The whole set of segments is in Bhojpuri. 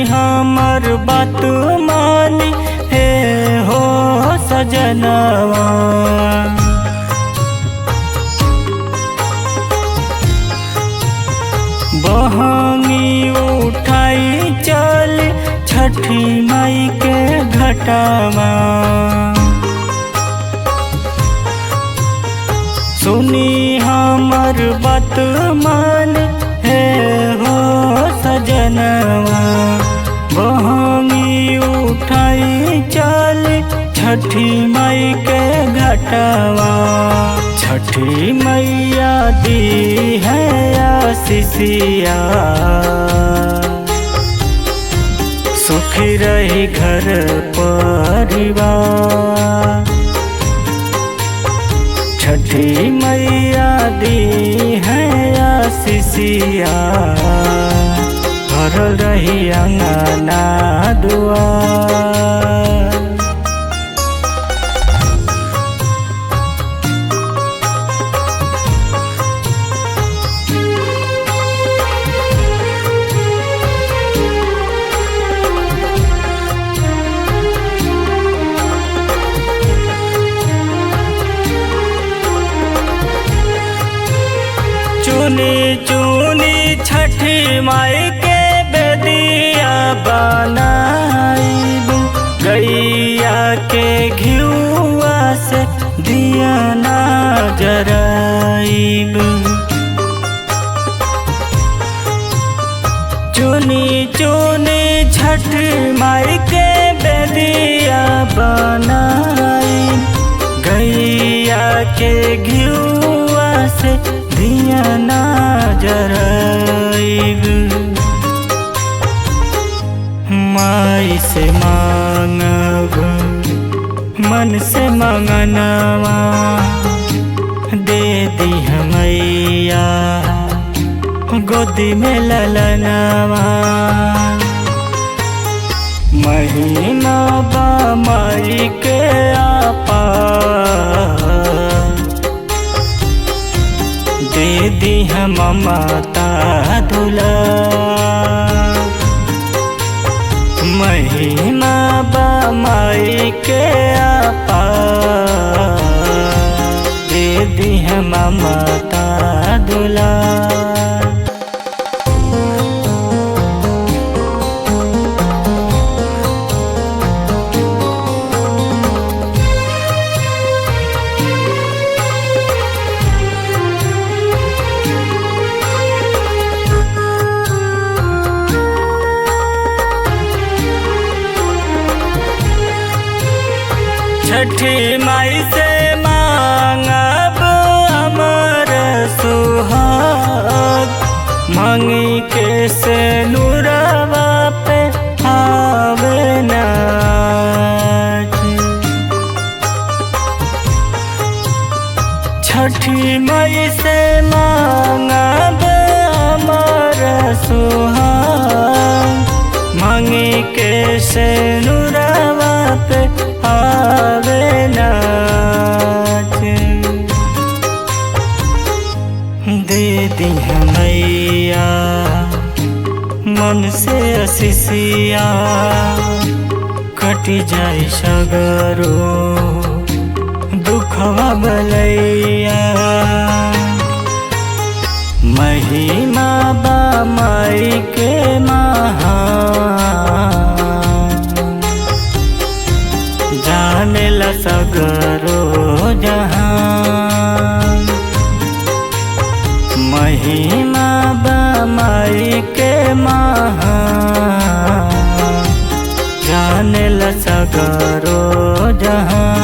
हमर बात मानी हे हो सजनवा, बहंगी उठाई चल छठी माई के घटावा। सुनी हमर बात मान हे हो सजनवा, बहंगी उठाई चल छठी माई के घटावा। छठी मैया दी है आशीषिया, सुखी रही घर परिवार। छठी मैया दी है आशीषिया, भरल रही अंगना दुआर। चुनी चुनी छठी माई के बेदिया बनाईबू, गैया के घिउआ से दिया ना जराईबू। चुनी चुनी छठी माई के बेदिया बनाई, गैया के घिउआ से दिया ना जराईबू। माई से मांगब मन से मंगनवा, दे दी मैया गोदी में ललनवा। महिमा बा माई के अपार, दे दी ममता दुलार। महिमा बा माई के अपार, दे दी ममता दुलार। छठी माई से मांगब अमर सुहाग, मांगी के से नूरवा पे आवे नाज। छठी माई से मांगब अमर सुहाग, मांगी के से नूरवा पे आवे नाच। दे दी मैया मन से आशीषिया, कटी जाए सगरो दुखवा बलैया। महिमा बा माई के महान, जानेला सगरो जहान। महिमा बा माई के महान, जानेला सगरो जहान।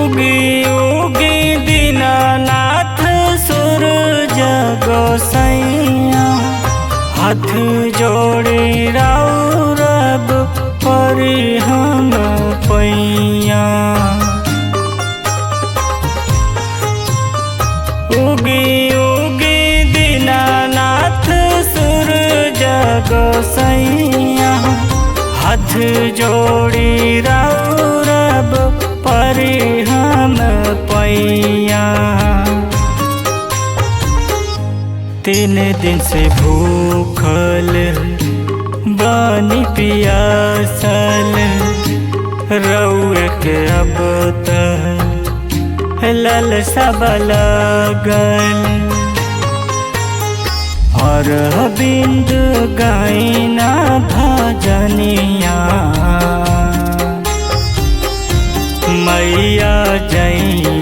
उगी उगी दीनानाथ सूरज गोसैया, हाथ जोड़ी राउरब परी हम पैया। उगी उगी दीनानाथ सूरज गोसैया, हाथ जोड़ी राउरब परी हम पैया। 3 दिन से भूखल बानी पियासल, रउए के अब तक ललसा लगल। और बिंद गाइना भजनिया, मैया जई